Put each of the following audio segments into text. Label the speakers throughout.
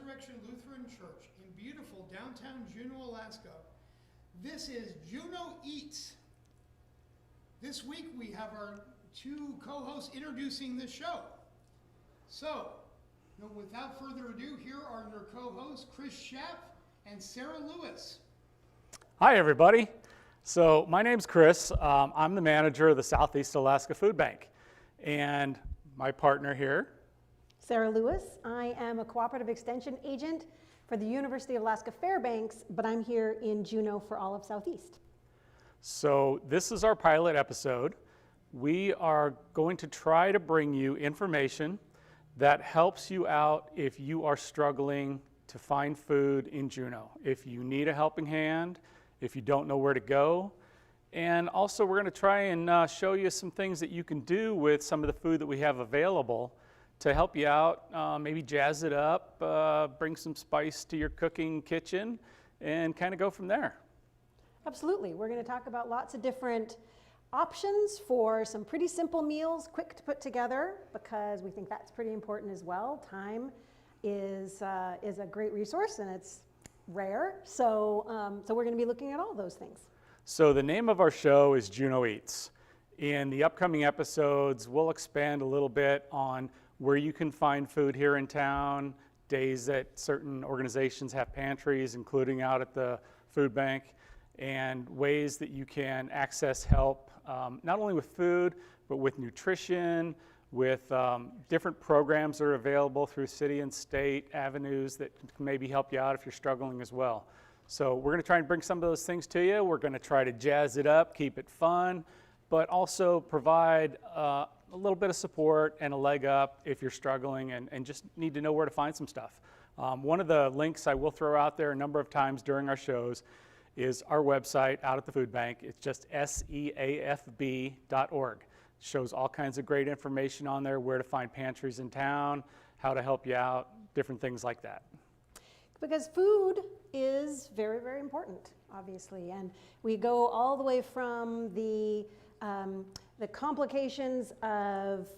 Speaker 1: Resurrection Lutheran Church in beautiful downtown Juneau, Alaska. This is Juneau Eats. This week we have our two co-hosts introducing the show. So, without further ado, here are your co-hosts, Chris Schaff and Sarah Lewis.
Speaker 2: Hi, everybody. So my name's Chris. I'm the manager of the Southeast Alaska Food Bank. And my partner here,
Speaker 3: Sarah Lewis. I am a cooperative extension agent for the University of Alaska Fairbanks, but I'm here in Juneau for all of Southeast.
Speaker 2: So this is our pilot episode. We are going to try to bring you information that helps you out if you are struggling to find food in Juneau. If you need a helping hand, if you don't know where to go. And also we're going to try and show you some things that you can do with some of the food that we have available to help you out, maybe jazz it up, bring some spice to your cooking kitchen, and kind of go from there.
Speaker 3: Absolutely. We're going to talk about lots of different options for some pretty simple meals, quick to put together, because we think that's pretty important as well. Time is a great resource, and it's rare. So we're going to be looking at all those things.
Speaker 2: So the name of our show is Juneau Eats. In the upcoming episodes, we'll expand a little bit on where you can find food here in town, days that certain organizations have pantries, including out at the food bank, and ways that you can access help, not only with food, but with nutrition, with different programs that are available through city and state avenues that can maybe help you out if you're struggling as well. So we're going to try and bring some of those things to you. We're going to try to jazz it up, keep it fun, but also provide a little bit of support and a leg up if you're struggling and just need to know where to find some stuff. One of the links I will throw out there a number of times during our shows is our website out at the food bank. It's just seafb.org. It shows all kinds of great information on there, where to find pantries in town, how to help you out, different things like that.
Speaker 3: Because food is very, very important, obviously, and we go all the way from the complications of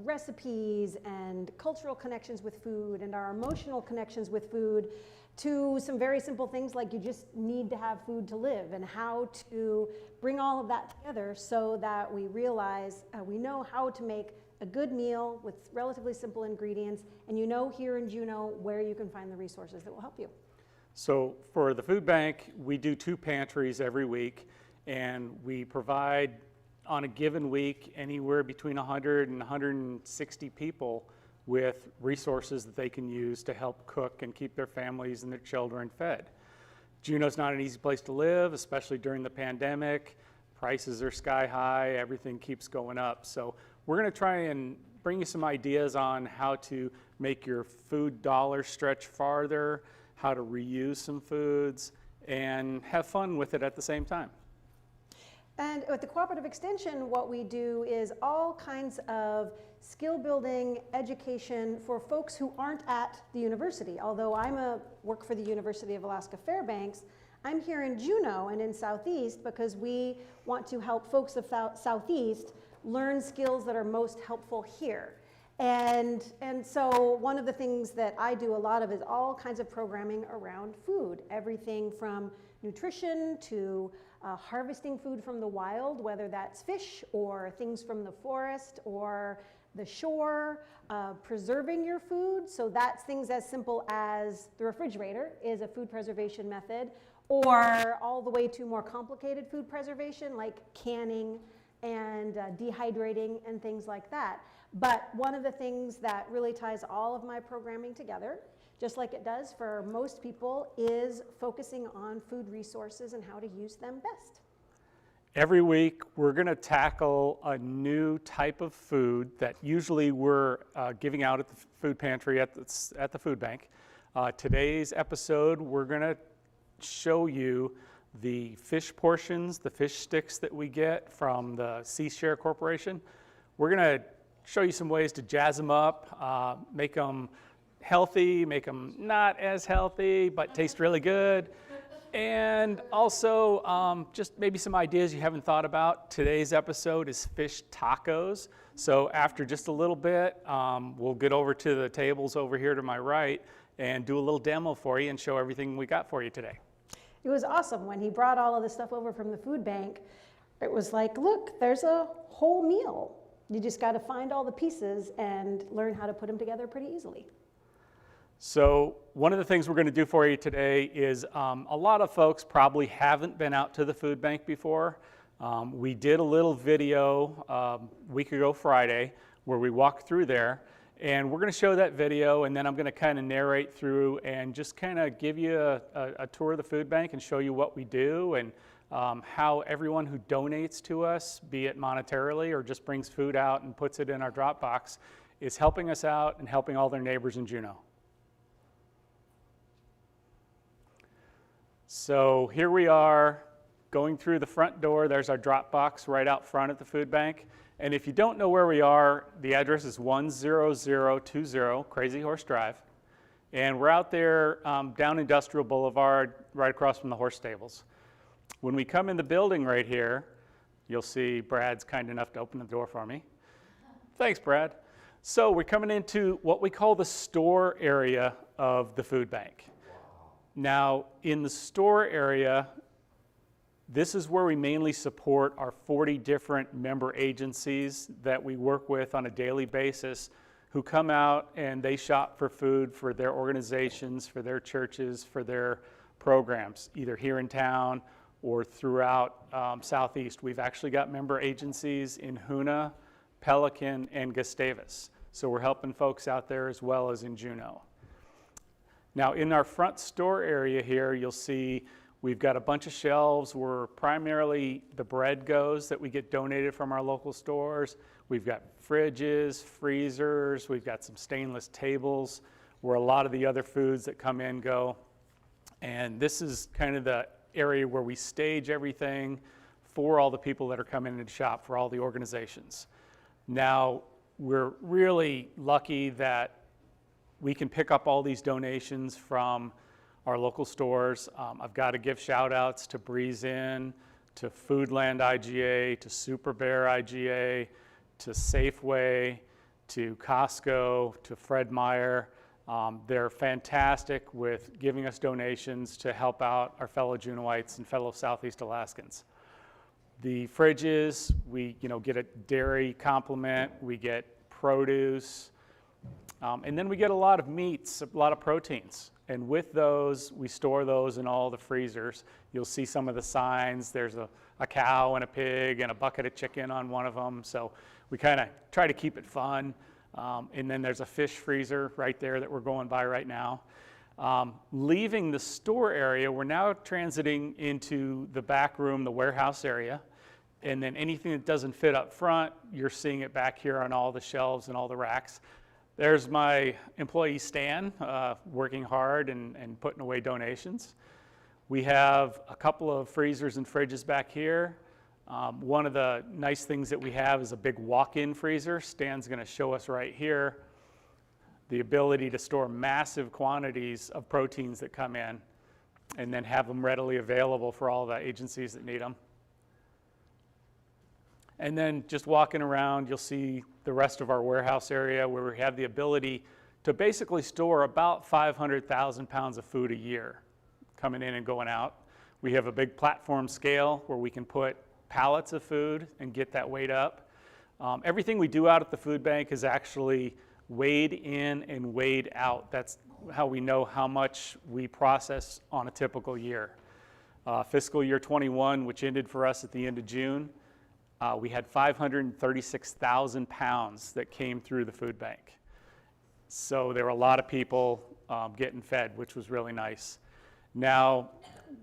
Speaker 3: recipes and cultural connections with food and our emotional connections with food to some very simple things like you just need to have food to live, and how to bring all of that together so that we realize we know how to make a good meal with relatively simple ingredients, and here in Juneau where you can find the resources that will help you.
Speaker 2: So for the food bank, we do 2 pantries every week, and we provide on a given week anywhere between 100 and 160 people with resources that they can use to help cook and keep their families and their children fed. Juneau's not an easy place to live, especially during the pandemic. Prices are sky high, everything keeps going up. So we're going to try and bring you some ideas on how to make your food dollars stretch farther, how to reuse some foods, and have fun with it at the same time.
Speaker 3: And at the Cooperative Extension, what we do is all kinds of skill building education for folks who aren't at the university. Although work for the University of Alaska Fairbanks, I'm here in Juneau and in Southeast because we want to help folks of Southeast learn skills that are most helpful here. And so one of the things that I do a lot of is all kinds of programming around food, everything from nutrition to harvesting food from the wild, whether that's fish or things from the forest or the shore, preserving your food. So that's things as simple as the refrigerator is a food preservation method, or all the way to more complicated food preservation like canning and dehydrating and things like that. But one of the things that really ties all of my programming together, just like it does for most people, is focusing on food resources and how to use them best.
Speaker 2: Every week, we're going to tackle a new type of food that usually we're giving out at the food pantry at the food bank. Today's episode, we're going to show you the fish portions, the fish sticks that we get from the Seashare Corporation. We're going to show you some ways to jazz them up, make them healthy, make them not as healthy, but taste really good. And also just maybe some ideas you haven't thought about. Today's episode is fish tacos. So after just a little bit, we'll get over to the tables over here to my right, and do a little demo for you and show everything we got for you today.
Speaker 3: It was awesome when he brought all of the stuff over from the food bank. It was like, look, there's a whole meal. You just got to find all the pieces and learn how to put them together pretty easily.
Speaker 2: So one of the things we're going to do for you today is a lot of folks probably haven't been out to the food bank before. We did a little video a week ago Friday where we walked through there, and we're going to show that video, and then I'm going to kind of narrate through and just kind of give you a tour of the food bank and show you what we do and how everyone who donates to us, be it monetarily or just brings food out and puts it in our drop box, is helping us out and helping all their neighbors in Juneau. So here we are going through the front door. There's our drop box right out front at the food bank. And if you don't know where we are, the address is 10020 Crazy Horse Drive. And we're out there down Industrial Boulevard, right across from the horse stables. When we come in the building right here, you'll see Brad's kind enough to open the door for me. Thanks, Brad. So we're coming into what we call the store area of the food bank. Now, in the store area, this is where we mainly support our 40 different member agencies that we work with on a daily basis who come out and they shop for food for their organizations, for their churches, for their programs, either here in town or throughout Southeast. We've actually got member agencies in Hoonah, Pelican, and Gustavus. So we're helping folks out there as well as in Juneau. Now in our front store area here, you'll see we've got a bunch of shelves where primarily the bread goes that we get donated from our local stores. We've got fridges, freezers, we've got some stainless tables where a lot of the other foods that come in go. And this is kind of the area where we stage everything for all the people that are coming in to shop, for all the organizations. Now, we're really lucky that we can pick up all these donations from our local stores. I've got to give shout outs to Breeze Inn, to Foodland IGA, to Super Bear IGA, to Safeway, to Costco, to Fred Meyer. They're fantastic with giving us donations to help out our fellow Juneauites and fellow Southeast Alaskans. The fridges, we get a dairy complement, we get produce, and then we get a lot of meats, a lot of proteins. And with those, we store those in all the freezers. You'll see some of the signs. There's a cow and a pig and a bucket of chicken on one of them. So we kind of try to keep it fun. And then there's a fish freezer right there that we're going by right now. Leaving the store area, we're now transiting into the back room, the warehouse area. And then anything that doesn't fit up front, you're seeing it back here on all the shelves and all the racks. There's my employee Stan, working hard and putting away donations. We have a couple of freezers and fridges back here. One of the nice things that we have is a big walk-in freezer. Stan's going to show us right here the ability to store massive quantities of proteins that come in and then have them readily available for all the agencies that need them. And then just walking around, you'll see the rest of our warehouse area where we have the ability to basically store about 500,000 pounds of food a year coming in and going out. We have a big platform scale where we can put pallets of food and get that weight up. Everything we do out at the food bank is actually weighed in and weighed out. That's how we know how much we process on a typical year. Fiscal year 21, which ended for us at the end of June, we had 536,000 pounds that came through the food bank. So there were a lot of people getting fed, which was really nice. Now,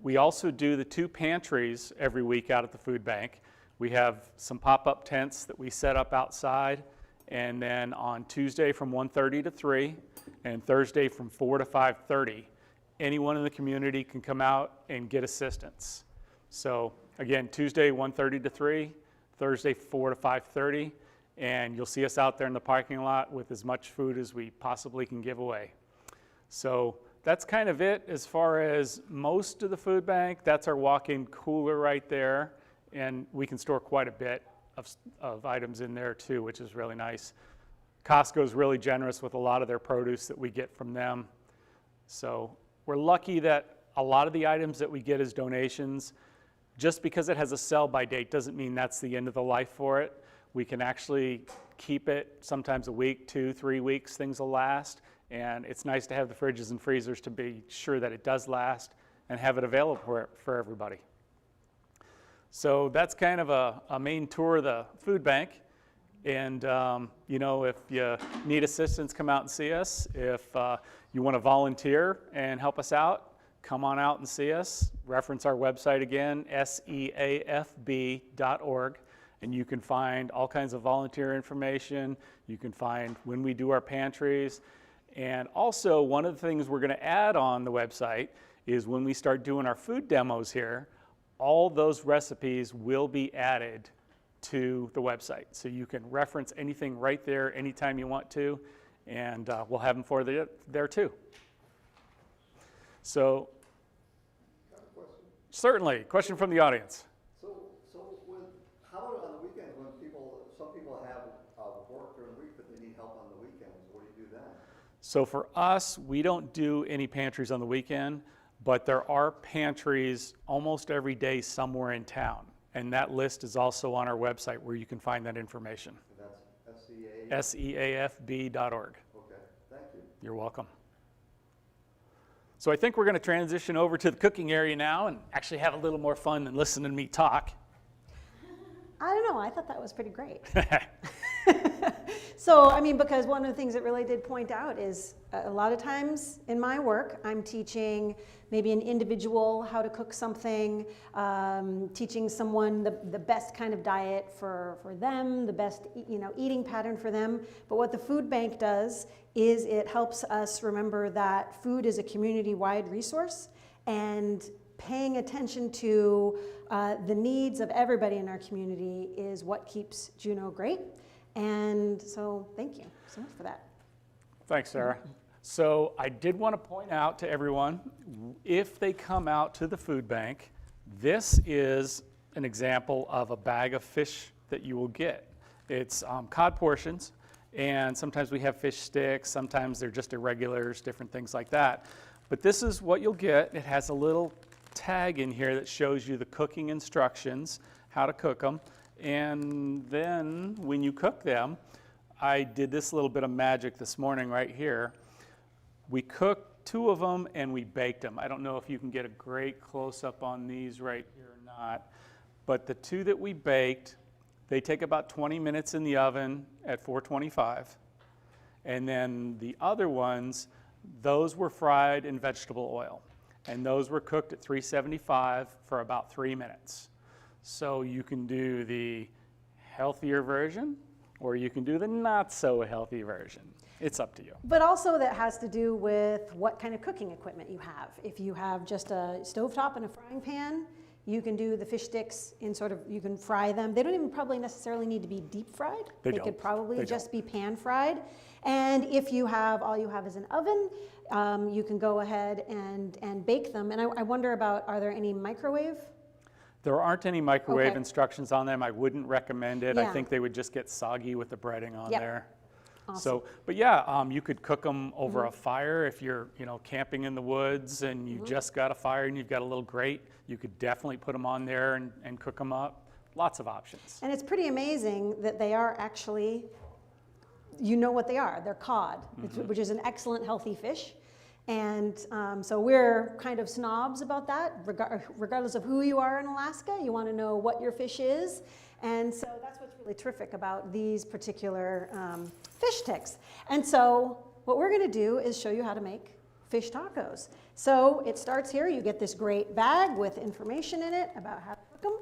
Speaker 2: we also do the 2 pantries every week out at the food bank. We have some pop-up tents that we set up outside, and then on Tuesday from 1:30 to 3, and Thursday from 4 to 5:30, anyone in the community can come out and get assistance. So again, Tuesday 1:30 to 3, Thursday 4 to 5:30, and you'll see us out there in the parking lot with as much food as we possibly can give away. So that's kind of it as far as most of the food bank. That's our walk-in cooler right there, and we can store quite a bit of items in there too, which is really nice. Costco's really generous with a lot of their produce that we get from them. So we're lucky that a lot of the items that we get as donations, just because it has a sell-by date doesn't mean that's the end of the life for it. We can actually keep it sometimes a week, 2, 3 weeks, things will last. And it's nice to have the fridges and freezers to be sure that it does last and have it available for everybody. So that's kind of a main tour of the food bank. And you know, if you need assistance, come out and see us. If you want to volunteer and help us out, come on out and see us. Reference our website again, seafb.org. And you can find all kinds of volunteer information. You can find when we do our pantries. And also, one of the things we're going to add on the website is when we start doing our food demos here, all those recipes will be added to the website. So you can reference anything right there anytime you want to, and we'll have them for you there too. So, certainly, question from the audience.
Speaker 4: How about on the weekends when some people have work during the week, but they need help on the weekends? What do you do then?
Speaker 2: So for us, we don't do any pantries on the weekend, but there are pantries almost every day somewhere in town. And that list is also on our website where you can find that information.
Speaker 4: And that's
Speaker 2: seafb.org.
Speaker 4: Okay, thank you.
Speaker 2: You're welcome. So I think we're going to transition over to the cooking area now and actually have a little more fun than listening to me talk.
Speaker 3: I don't know, I thought that was pretty great. So, I mean, because one of the things that really did point out is a lot of times in my work, I'm teaching maybe an individual how to cook something, teaching someone the best kind of diet for them, the best eating pattern for them. But what the food bank does is it helps us remember that food is a community-wide resource, and paying attention to the needs of everybody in our community is what keeps Juneau great. And so thank you so much for that.
Speaker 2: Thanks, Sarah. So I did want to point out to everyone, if they come out to the food bank, this is an example of a bag of fish that you will get. It's cod portions, and sometimes we have fish sticks, sometimes they're just irregulars, different things like that. But this is what you'll get. It has a little tag in here that shows you the cooking instructions, how to cook them. And then when you cook them, I did this little bit of magic this morning right here. We cooked 2 of them and we baked them. I don't know if you can get a great close-up on these right here or not, but the 2 that we baked, they take about 20 minutes in the oven at 425. And then the other ones, those were fried in vegetable oil. And those were cooked at 375 for about 3 minutes. So you can do the healthier version, or you can do the not so healthy version. It's up to you.
Speaker 3: But also that has to do with what kind of cooking equipment you have. If you have just a stovetop and a frying pan, you can do the fish sticks in you can fry them. They don't even probably necessarily need to be deep fried. They could probably just be pan fried. And if all you have is an oven, you can go ahead and bake them. And I wonder are there any microwave?
Speaker 2: There aren't any microwave instructions on them. I wouldn't recommend it.
Speaker 3: Yeah.
Speaker 2: I think they would just get soggy with the breading on there.
Speaker 3: Awesome.
Speaker 2: So, but yeah, you could cook them over a fire if you're, camping in the woods and you just got a fire and you've got a little grate. You could definitely put them on there and cook them up. Lots of options.
Speaker 3: And it's pretty amazing that they are actually, what they are. They're cod, which is an excellent healthy fish. And so we're kind of snobs about that. Regardless of who you are in Alaska, you want to know what your fish is. And so that's what's really terrific about these particular fish sticks. And so what we're going to do is show you how to make fish tacos. So it starts here. You get this great bag with information in it about how to cook them.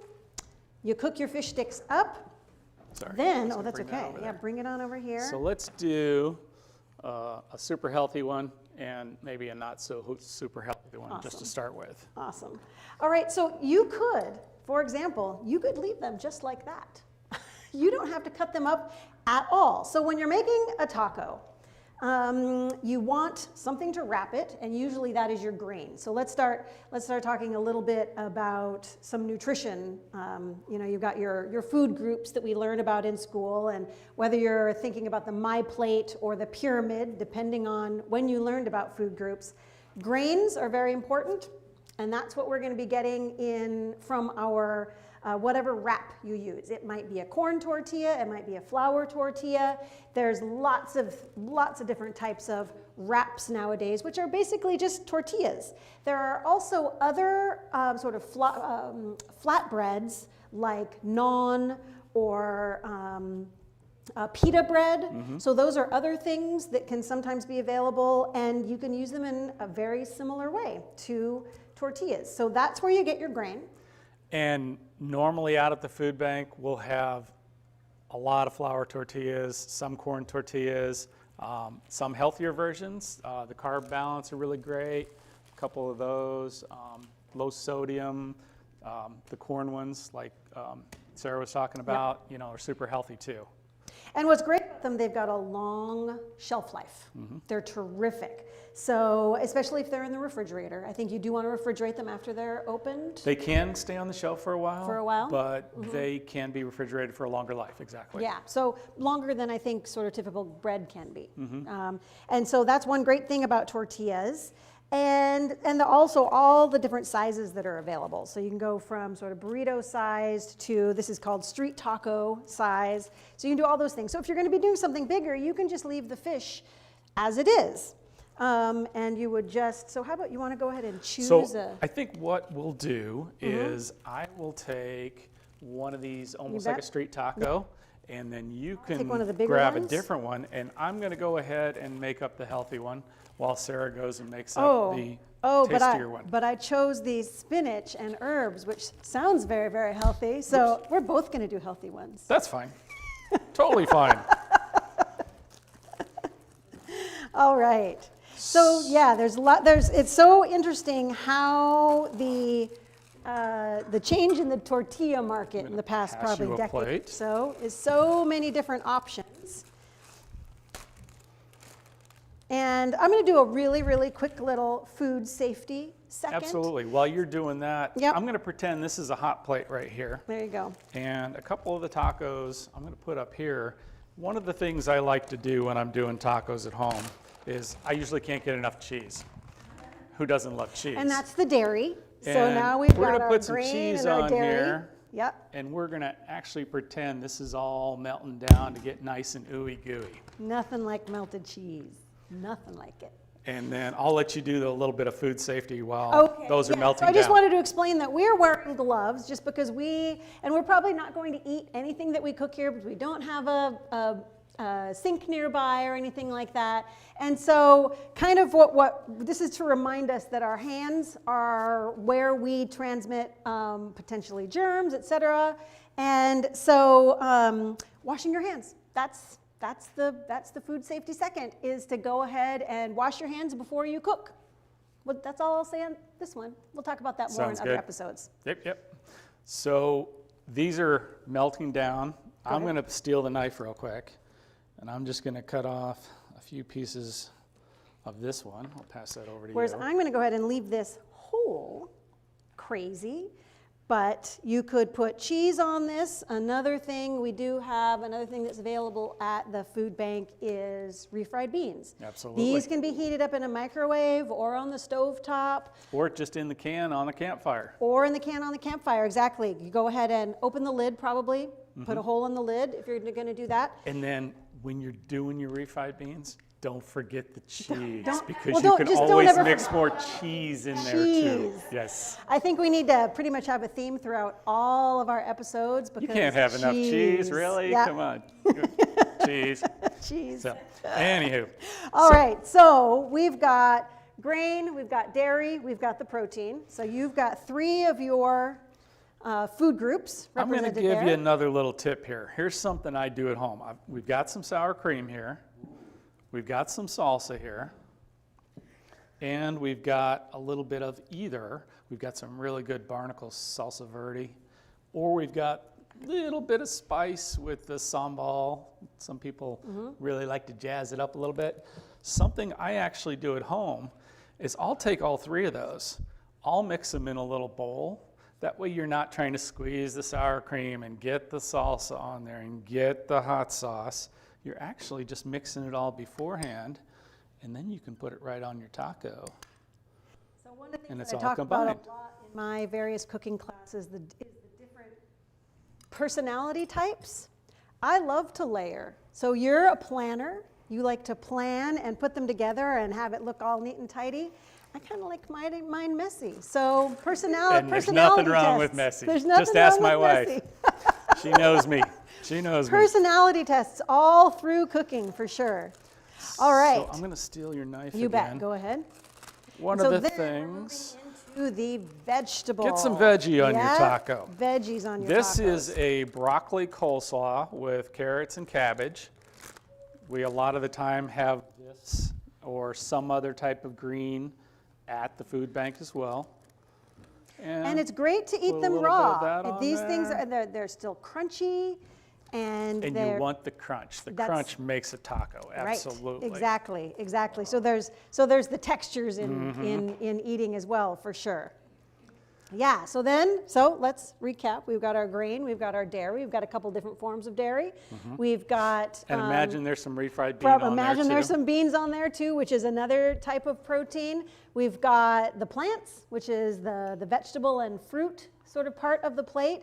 Speaker 3: You cook your fish sticks up.
Speaker 2: Sorry.
Speaker 3: Then, that's okay. Yeah, bring it on over here.
Speaker 2: So let's do a super healthy one and maybe a not so super healthy one just to start with.
Speaker 3: Awesome. All right, so you could, for example, leave them just like that. You don't have to cut them up at all. So when you're making a taco, you want something to wrap it, and usually that is your grain. So let's start talking a little bit about some nutrition. You've got your food groups that we learn about in school, and whether you're thinking about the My Plate or the pyramid, depending on when you learned about food groups, Grains are very important, and that's what we're going to be getting in from our whatever wrap you use. It might be a corn tortilla, it might be a flour tortilla. There's lots of different types of wraps nowadays, which are basically just tortillas. There are also other sort of flatbreads like naan or pita bread. So those are other things that can sometimes be available, and you can use them in a very similar way to tortillas. So that's where you get your grain.
Speaker 2: And normally out at the food bank, we'll have a lot of flour tortillas, some corn tortillas, some healthier versions. The carb balance are really great. A couple of those, low sodium. The corn ones, like Sarah was talking about, are super healthy too.
Speaker 3: And what's great about them, they've got a long shelf life. They're terrific. So, especially if they're in the refrigerator, I think you do want to refrigerate them after they're opened.
Speaker 2: They can stay on the shelf for a while. But
Speaker 3: Mm-hmm.
Speaker 2: they can be refrigerated for a longer life, exactly.
Speaker 3: Yeah, so longer than I think sort of typical bread can be. And so that's one great thing about tortillas. And also all the different sizes that are available. So you can go from sort of burrito sized to, this is called street taco size. So you can do all those things. So if you're going to be doing something bigger, you can just leave the fish as it is. And you would just, so how about you want to go ahead and choose
Speaker 2: I think what we'll do is I will take one of these almost like a street taco, and then you can
Speaker 3: Take one of the bigger
Speaker 2: grab
Speaker 3: ones?
Speaker 2: a different one, and I'm going to go ahead and make up the healthy one while Sarah goes and makes up the tastier one.
Speaker 3: But I chose these spinach and herbs, which sounds very, very healthy. So we're both going to do healthy ones.
Speaker 2: That's fine. Totally fine.
Speaker 3: All right. So yeah, it's so interesting how the change in the tortilla market in the past
Speaker 2: pass you
Speaker 3: probably
Speaker 2: a
Speaker 3: decade
Speaker 2: plate.
Speaker 3: or so is so many different options. And I'm going to do a really, really quick little food safety second.
Speaker 2: Absolutely. While you're doing that,
Speaker 3: Yep.
Speaker 2: I'm going to pretend this is a hot plate right here.
Speaker 3: There you go.
Speaker 2: And a couple of the tacos I'm going to put up here. One of the things I like to do when I'm doing tacos at home is I usually can't get enough cheese. Who doesn't love cheese?
Speaker 3: And that's the dairy. So
Speaker 2: And
Speaker 3: now we've
Speaker 2: we're
Speaker 3: got
Speaker 2: gonna
Speaker 3: our
Speaker 2: put some
Speaker 3: grain
Speaker 2: cheese
Speaker 3: and our
Speaker 2: on
Speaker 3: dairy.
Speaker 2: here.
Speaker 3: Yep.
Speaker 2: And we're going to actually pretend this is all melting down to get nice and ooey gooey.
Speaker 3: Nothing like melted cheese. Nothing like it.
Speaker 2: And then I'll let you do a little bit of food safety while those are melting
Speaker 3: So I just
Speaker 2: down.
Speaker 3: wanted to explain that we're wearing gloves just because we're probably not going to eat anything that we cook here because we don't have a sink nearby or anything like that. And so kind of what this is to remind us that our hands are where we transmit potentially germs, etc. And so washing your hands, that's the food safety second, is to go ahead and wash your hands before you cook. Well, that's all I'll say on this one. We'll talk about that more
Speaker 2: Sounds
Speaker 3: in other
Speaker 2: good.
Speaker 3: episodes.
Speaker 2: Yep. So these are melting down. I'm going to steal the knife real quick. And I'm just going to cut off a few pieces of this one. I'll pass that over to
Speaker 3: Whereas
Speaker 2: you.
Speaker 3: I'm going to go ahead and leave this whole. Crazy. But you could put cheese on this. Another thing that's available at the food bank is refried beans.
Speaker 2: Absolutely.
Speaker 3: These can be heated up in a microwave or on the stovetop.
Speaker 2: Or just in the can on a campfire.
Speaker 3: Or in the can on the campfire, exactly. You go ahead and open the lid probably, put a hole in the lid if you're going to do that.
Speaker 2: And then when you're doing your refried beans, don't forget the cheese because
Speaker 3: well,
Speaker 2: you can
Speaker 3: don't
Speaker 2: always
Speaker 3: ever
Speaker 2: mix more cheese in there too.
Speaker 3: Cheese.
Speaker 2: Yes.
Speaker 3: I think we need to pretty much have a theme throughout all of our episodes because
Speaker 2: You can't have enough cheese, really?
Speaker 3: Yeah.
Speaker 2: Come on. Cheese.
Speaker 3: Cheese.
Speaker 2: So, anywho.
Speaker 3: All right, so we've got grain, we've got dairy, we've got the protein. So you've got 3 of your food groups
Speaker 2: I'm going to
Speaker 3: represented
Speaker 2: give
Speaker 3: there.
Speaker 2: you another little tip here. Here's something I do at home. We've got some sour cream here. We've got some salsa here. And we've got a little bit of either. We've got some really good Barnacle salsa verde. Or we've got a little bit of spice with the sambal. Some people really like to jazz it up a little bit. Something I actually do at home is I'll take all 3 of those. I'll mix them in a little bowl. That way you're not trying to squeeze the sour cream and get the salsa on there and get the hot sauce. You're actually just mixing it all beforehand, and then you can put it right on your taco.
Speaker 3: one of the things
Speaker 2: And it's
Speaker 3: that I
Speaker 2: all
Speaker 3: talk about
Speaker 2: combined.
Speaker 3: a lot in my various cooking classes is the different personality types. I love to layer. So you're a planner. You like to plan and put them together and have it look all neat and tidy. I kind of like mine messy. So personality.
Speaker 2: And there's nothing wrong with
Speaker 3: tests.
Speaker 2: messy.
Speaker 3: There's nothing
Speaker 2: Just ask
Speaker 3: wrong
Speaker 2: my
Speaker 3: with
Speaker 2: wife.
Speaker 3: messy.
Speaker 2: She knows me. She knows me.
Speaker 3: Personality tests all through cooking for sure. All right.
Speaker 2: So I'm going to steal your knife
Speaker 3: You
Speaker 2: again.
Speaker 3: bet. Go ahead.
Speaker 2: One
Speaker 3: So
Speaker 2: of the
Speaker 3: then we're moving
Speaker 2: things.
Speaker 3: into the vegetable.
Speaker 2: Get some veggie on your
Speaker 3: Yeah,
Speaker 2: taco.
Speaker 3: Veggies on your
Speaker 2: This
Speaker 3: tacos.
Speaker 2: is a broccoli coleslaw with carrots and cabbage. We a lot of the time have this or some other type of green at the food bank as well.
Speaker 3: And it's great to eat
Speaker 2: put a
Speaker 3: them
Speaker 2: little bit of
Speaker 3: raw.
Speaker 2: that on
Speaker 3: These things
Speaker 2: there.
Speaker 3: they're still crunchy, and
Speaker 2: you
Speaker 3: they're
Speaker 2: want the crunch. The
Speaker 3: That's-
Speaker 2: crunch makes a taco, absolutely.
Speaker 3: Right. Exactly. So there's the textures in
Speaker 2: Mm-hmm.
Speaker 3: in eating as well for sure. Yeah. So let's recap. We've got our grain. We've got our dairy. We've got a couple different forms of dairy. We've got
Speaker 2: And imagine there's some refried bean on there
Speaker 3: imagine
Speaker 2: too.
Speaker 3: there's some beans on there too, which is another type of protein. We've got the plants, which is the vegetable and fruit sort of part of the plate.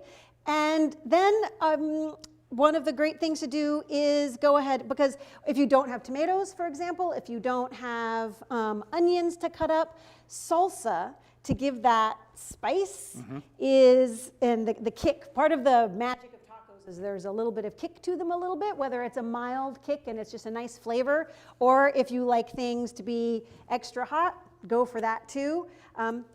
Speaker 3: And then one of the great things to do is go ahead, because if you don't have tomatoes, for example, if you don't have onions to cut up, salsa to give that spice is, and the kick, part of the magic of tacos is there's a little bit of kick to them a little bit, whether it's a mild kick and it's just a nice flavor, or if you like things to be extra hot, go for that too.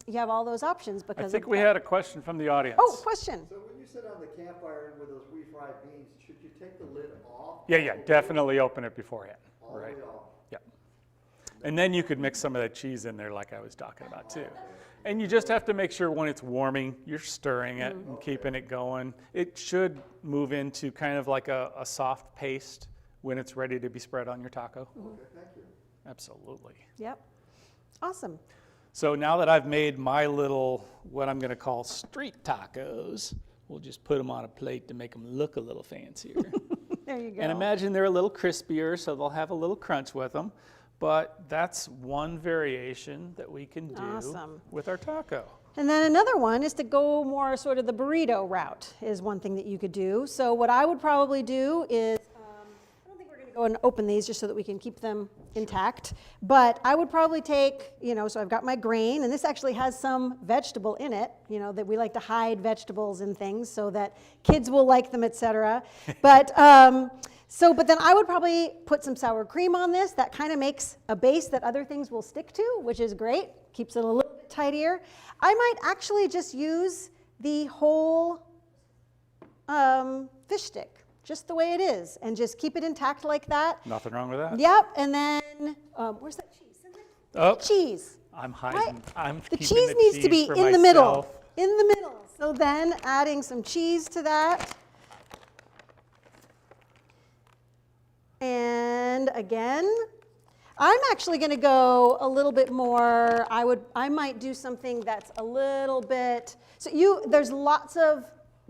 Speaker 3: You have all those options
Speaker 2: I
Speaker 3: because
Speaker 2: think we had a question from the audience.
Speaker 3: Oh, question.
Speaker 4: So when you sit on the campfire with those refried beans, should you take the lid off?
Speaker 2: Yeah, definitely open it beforehand.
Speaker 4: All the
Speaker 2: Right.
Speaker 4: way off?
Speaker 2: Yeah. And then you could mix some of that cheese in there like I was talking about too. And you just have to make sure when it's warming, you're stirring it and keeping it going. It should move into kind of like a soft paste when it's ready to be spread on your taco.
Speaker 4: Okay, thank you.
Speaker 2: Absolutely.
Speaker 3: Yep. Awesome.
Speaker 2: So now that I've made my little, what I'm gonna call street tacos, we'll just put them on a plate to make them look a little fancier.
Speaker 3: There you go.
Speaker 2: And imagine they're a little crispier, so they'll have a little crunch with them. But that's one variation that we can do
Speaker 3: Awesome.
Speaker 2: with our taco.
Speaker 3: And then another one is to go more sort of the burrito route is one thing that you could do. So what I would probably do is, I don't think we're going to go and open these just so that we can keep them intact. But I would probably take, so I've got my grain, and this actually has some vegetable in it, that we like to hide vegetables and things so that kids will like them, etc. But but then I would probably put some sour cream on this. That kind of makes a base that other things will stick to, which is great. Keeps it a little bit tidier. I might actually just use the whole fish stick, just the way it is, and just keep it intact like that.
Speaker 2: Nothing wrong with that?
Speaker 3: Yep, and then, where's that cheese?
Speaker 2: Oh,
Speaker 3: Cheese.
Speaker 2: I'm hiding. I'm
Speaker 3: The
Speaker 2: keeping
Speaker 3: cheese
Speaker 2: the
Speaker 3: needs to
Speaker 2: cheese
Speaker 3: be
Speaker 2: for
Speaker 3: in the middle.
Speaker 2: myself.
Speaker 3: In the middle. So then adding some cheese to that. And again, I'm actually going to go a little bit more. I might do something that's a little bit. So there's lots of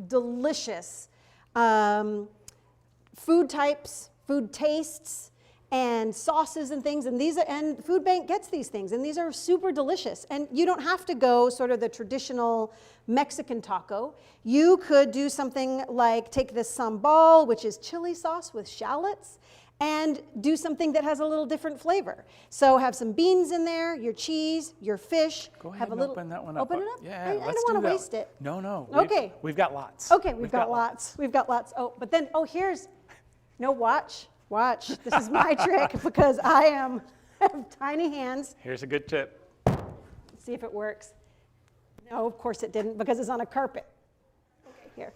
Speaker 3: delicious food types, food tastes, and sauces and things, and Food Bank gets these things, and these are super delicious. And you don't have to go sort of the traditional Mexican taco. You could do something like take this sambal, which is chili sauce with shallots, and do something that has a little different flavor. So have some beans in there, your cheese, your fish.
Speaker 2: Go ahead
Speaker 3: have a
Speaker 2: and
Speaker 3: little,
Speaker 2: open that one up.
Speaker 3: Open it up?
Speaker 2: Yeah,
Speaker 3: I
Speaker 2: let's
Speaker 3: don't want
Speaker 2: do
Speaker 3: to
Speaker 2: that.
Speaker 3: waste it.
Speaker 2: No.
Speaker 3: Okay.
Speaker 2: We've got lots.
Speaker 3: Okay, we've got lots. We've got lots. Oh, but then, here's, no, watch. This is my trick because I have tiny hands.
Speaker 2: Here's a good tip.
Speaker 3: Let's see if it works. No, of course it didn't because it's on a carpet. Okay, here.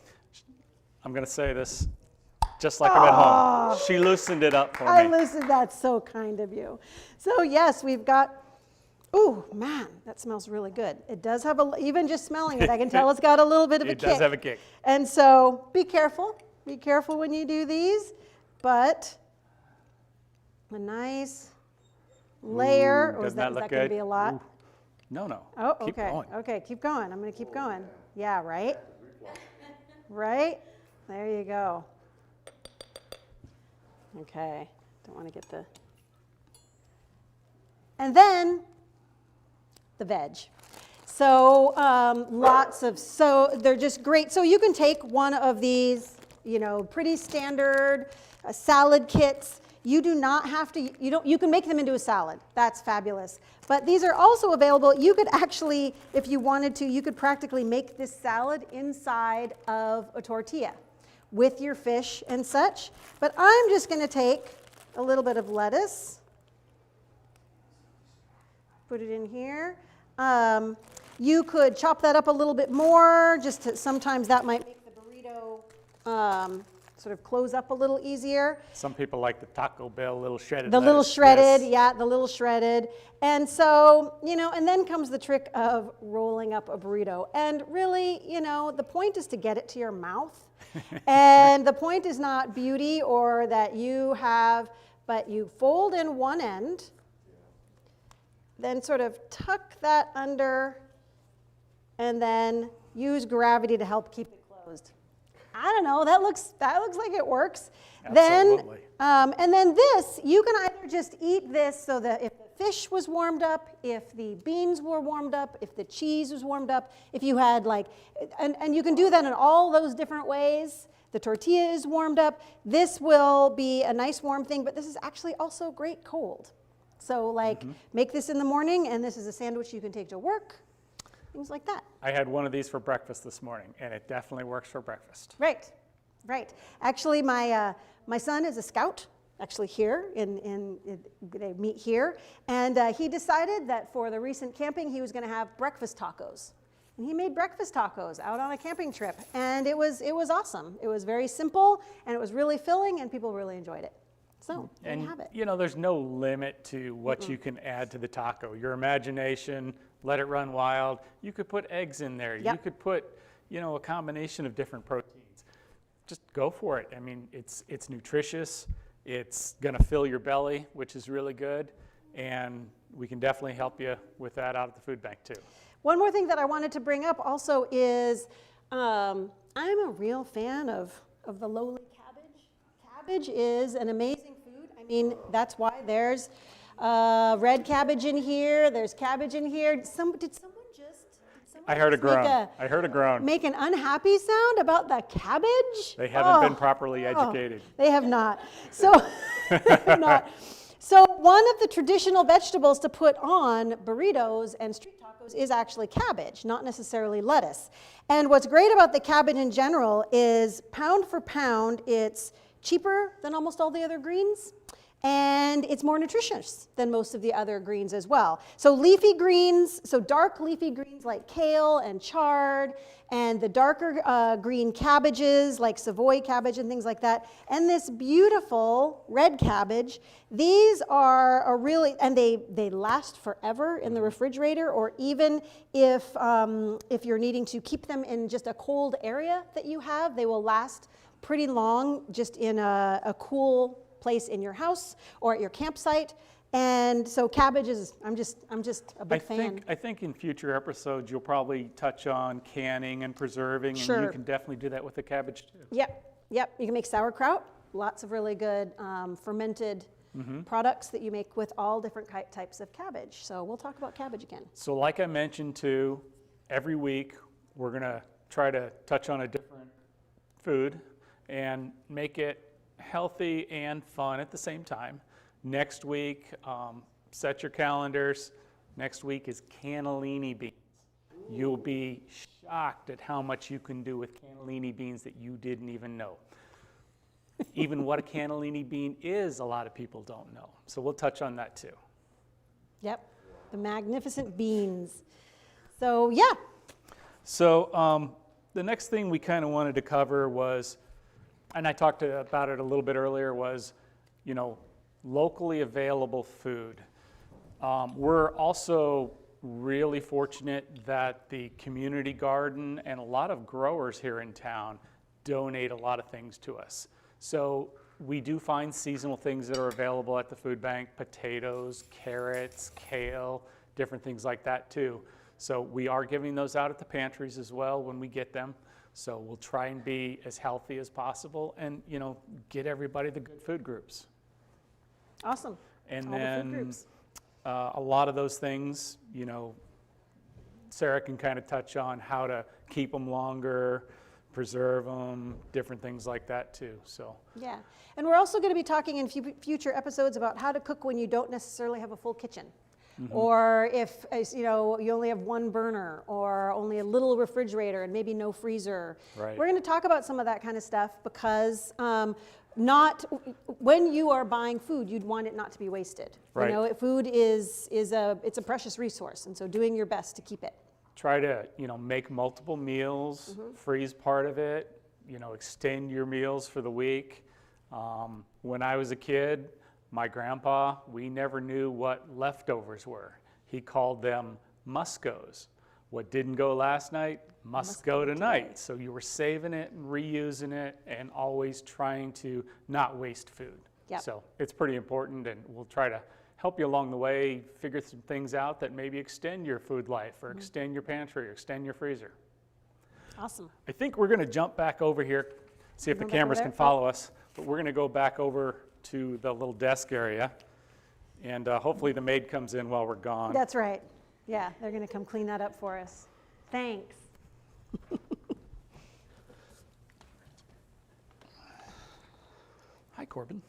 Speaker 2: I'm going to say this just like I'm at home. She loosened it up for
Speaker 3: I
Speaker 2: me.
Speaker 3: loosened that. So kind of you. So yes, we've got, ooh, man, that smells really good. It does have even just smelling it, I can tell it's got a little bit of a
Speaker 2: It
Speaker 3: kick.
Speaker 2: does have a kick.
Speaker 3: And so be careful when you do these, but a nice layer, or is
Speaker 2: doesn't that
Speaker 3: that
Speaker 2: look
Speaker 3: going to
Speaker 2: good?
Speaker 3: be a lot?
Speaker 2: Ooh. No.
Speaker 3: Oh,
Speaker 2: Keep
Speaker 3: okay.
Speaker 2: going.
Speaker 3: Okay, keep going. I'm going to keep going. Yeah, right? Right? There you go. Okay. Don't want to get the... And then the veg. So so they're just great. So you can take one of these, pretty standard salad kits. You do not have to, you can make them into a salad. That's fabulous. But these are also available. You could actually, if you wanted to, you could practically make this salad inside of a tortilla with your fish and such. But I'm just going to take a little bit of lettuce, put it in here. You could chop that up a little bit more, sometimes that might make the burrito sort of close up a little easier.
Speaker 2: Some people like the Taco Bell little shredded
Speaker 3: The little
Speaker 2: lettuce,
Speaker 3: shredded,
Speaker 2: yes.
Speaker 3: yeah, the little shredded. And so, and then comes the trick of rolling up a burrito. And really, the point is to get it to your mouth. And the point is not beauty or that you have, but you fold in one end, then sort of tuck that under, and then use gravity to help keep it closed. I don't know, that looks like it works.
Speaker 2: Absolutely.
Speaker 3: Then, and then this, you can either just eat this so that if the fish was warmed up, if the beans were warmed up, if the cheese was warmed up, if you had and you can do that in all those different ways. The tortilla is warmed up. This will be a nice warm thing, but this is actually also great cold. So make this in the morning, and this is a sandwich you can take to work, things like that.
Speaker 2: I had one of these for breakfast this morning, and it definitely works for breakfast.
Speaker 3: Right. Actually, my son is a scout, actually here, they meet here, and he decided that for the recent camping, he was going to have breakfast tacos. And he made breakfast tacos out on a camping trip, and it was awesome. It was very simple, and it was really filling, and people really enjoyed it. So there you have it.
Speaker 2: There's no limit to what you can add to the taco. Your imagination, let it run wild. You could put eggs in there.
Speaker 3: Yep.
Speaker 2: You could put, a combination of different proteins. Just go for it. I mean, it's nutritious. It's going to fill your belly, which is really good. And we can definitely help you with that out at the food bank too.
Speaker 3: One more thing that I wanted to bring up also is I'm a real fan of the lowly cabbage. Cabbage is an amazing food. I mean, that's why there's red cabbage in here. There's cabbage in here. Did someone
Speaker 2: I heard a
Speaker 3: just
Speaker 2: groan.
Speaker 3: Make an unhappy sound about the cabbage?
Speaker 2: They haven't been properly educated.
Speaker 3: They have not. So, they have not. So one of the traditional vegetables to put on burritos and street tacos is actually cabbage, not necessarily lettuce. And what's great about the cabbage in general is pound for pound, it's cheaper than almost all the other greens, and it's more nutritious than most of the other greens as well. So leafy greens, so dark leafy greens like kale and chard, and the darker green cabbages like Savoy cabbage and things like that, and this beautiful red cabbage, these are really, and they last forever in the refrigerator, or even if you're needing to keep them in just a cold area that you have, they will last pretty long just in a cool place in your house or at your campsite. And so cabbage is, I'm just a big fan.
Speaker 2: I think in future episodes you'll probably touch on canning and preserving,
Speaker 3: Sure.
Speaker 2: and you can definitely do that with the cabbage too.
Speaker 3: Yep. You can make sauerkraut, lots of really good fermented products that you make with all different types of cabbage. So we'll talk about cabbage again.
Speaker 2: So like I mentioned too, every week we're gonna try to touch on a different food and make it healthy and fun at the same time. Next week, set your calendars. Next week is cannellini beans. You'll be shocked at how much you can do with cannellini beans that you didn't even know. Even what a cannellini bean is, a lot of people don't know. So we'll touch on that too.
Speaker 3: Yep, the magnificent beans. So yeah.
Speaker 2: So the next thing we kind of wanted to cover was, and I talked about it a little bit earlier, was, locally available food. We're also really fortunate that the community garden and a lot of growers here in town donate a lot of things to us. So we do find seasonal things that are available at the food bank: potatoes, carrots, kale, different things like that too. So we are giving those out at the pantries as well when we get them. So we'll try and be as healthy as possible and, get everybody the good food groups.
Speaker 3: Awesome.
Speaker 2: And
Speaker 3: all the food
Speaker 2: then
Speaker 3: groups.
Speaker 2: A lot of those things, Sarah can kind of touch on how to keep them longer, preserve them, different things like that too. So
Speaker 3: Yeah, and we're also going to be talking in future episodes about how to cook when you don't necessarily have a full kitchen. Or if you only have one burner or only a little refrigerator and maybe no freezer.
Speaker 2: Right.
Speaker 3: We're going to talk about some of that kind of stuff because not when you are buying food, you'd want it not to be wasted.
Speaker 2: Right.
Speaker 3: You know, food it's a precious resource, and so doing your best to keep it.
Speaker 2: try to, make multiple meals, freeze part of it, extend your meals for the week. When I was a kid, my grandpa, we never knew what leftovers were. He called them must-goes. What didn't go last night must go tonight. So you were saving it and reusing it and always trying to not waste food.
Speaker 3: Yep.
Speaker 2: So it's pretty important, and we'll try to help you along the way, figure some things out that maybe extend your food life or extend your pantry or extend your freezer.
Speaker 3: Awesome.
Speaker 2: I think we're going to jump back over here, see if the
Speaker 3: Jump back over
Speaker 2: cameras
Speaker 3: there?
Speaker 2: can follow us, but we're going to go back over to the little desk area, and hopefully the maid comes in while we're gone.
Speaker 3: That's right. Yeah, they're going to come clean that up for us. Thanks.
Speaker 2: Hi, Corbin.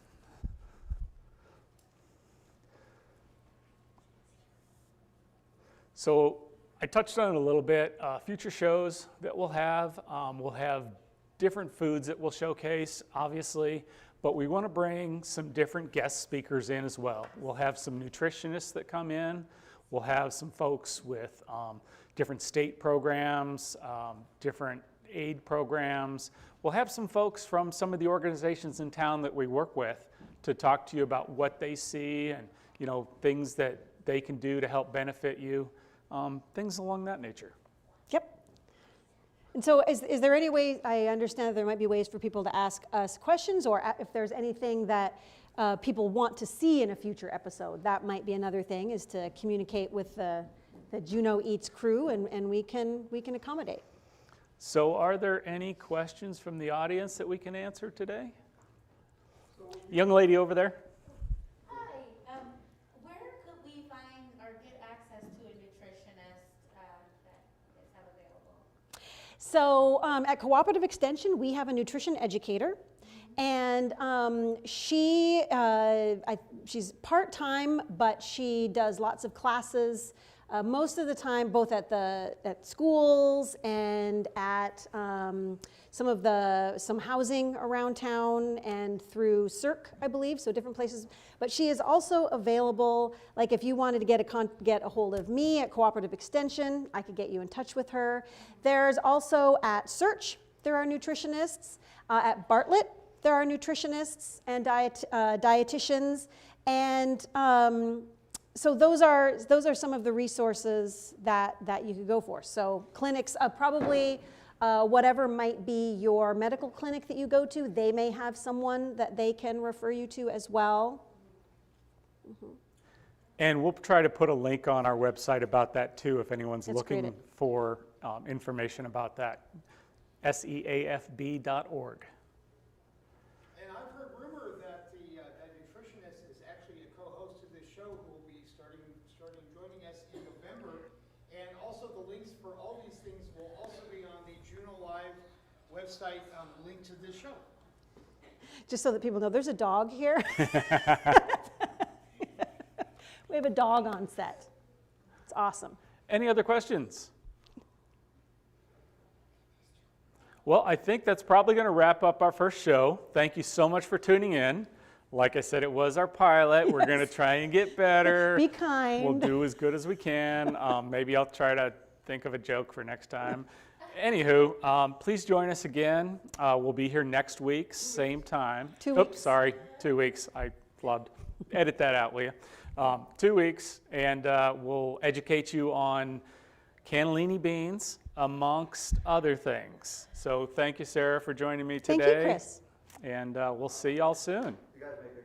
Speaker 2: So I touched on it a little bit. Future shows that we'll have different foods that we'll showcase, obviously, but we want to bring some different guest speakers in as well. We'll have some nutritionists that come in. We'll have some folks with different state programs, different aid programs. We'll have some folks from some of the organizations in town that we work with to talk to you about what they see and things that they can do to help benefit you, things along that nature.
Speaker 3: Yep. And so is there any way, I understand that there might be ways for people to ask us questions, or if there's anything that people want to see in a future episode, that might be another thing, is to communicate with the Juneau Eats crew, and we can accommodate.
Speaker 2: So are there any questions from the audience that we can answer today? Young lady over there.
Speaker 5: Hi, where could we find or get access to a nutritionist that is available?
Speaker 3: So at Cooperative Extension, we have a nutrition educator, and she's part-time, but she does lots of classes most of the time, both at schools and at some housing around town and through CERC, I believe, so different places. But she is also available, like if you wanted to get a hold of me at Cooperative Extension, I could get you in touch with her. There's also at Search, there are nutritionists. At Bartlett, there are nutritionists and dietitians, and so those are some of the resources that you could go for. So clinics, probably whatever might be your medical clinic that you go to, they may have someone that they can refer you to as well.
Speaker 2: And we'll try to put a link on our website about that too, if anyone's
Speaker 3: It's
Speaker 2: looking
Speaker 3: great.
Speaker 2: for information about that. SEAFB.org.
Speaker 1: And I've heard rumor that that nutritionist is actually a co-host to this show who will be starting joining us in November. And also the links for all these things will also be on the Juneau Live website, link to this show.
Speaker 3: Just so that people know, there's a dog here. We have a dog on set. It's awesome.
Speaker 2: Any other questions? Well, I think that's probably going to wrap up our first show. Thank you so much for tuning in. Like I said, it was our pilot. We're going to try and get better.
Speaker 3: Be kind.
Speaker 2: We'll do as good as we can. Maybe I'll try to think of a joke for next time. Anywho, please join us again. We'll be here next week, same time.
Speaker 3: 2
Speaker 2: Oops,
Speaker 3: weeks.
Speaker 2: sorry, 2 weeks. I flubbed. Edit that out, will you? 2 weeks, and we'll educate you on cannellini beans, amongst other things. So thank you, Sarah, for joining me today.
Speaker 3: Thank you, Chris.
Speaker 2: And we'll see y'all soon.
Speaker 4: You guys make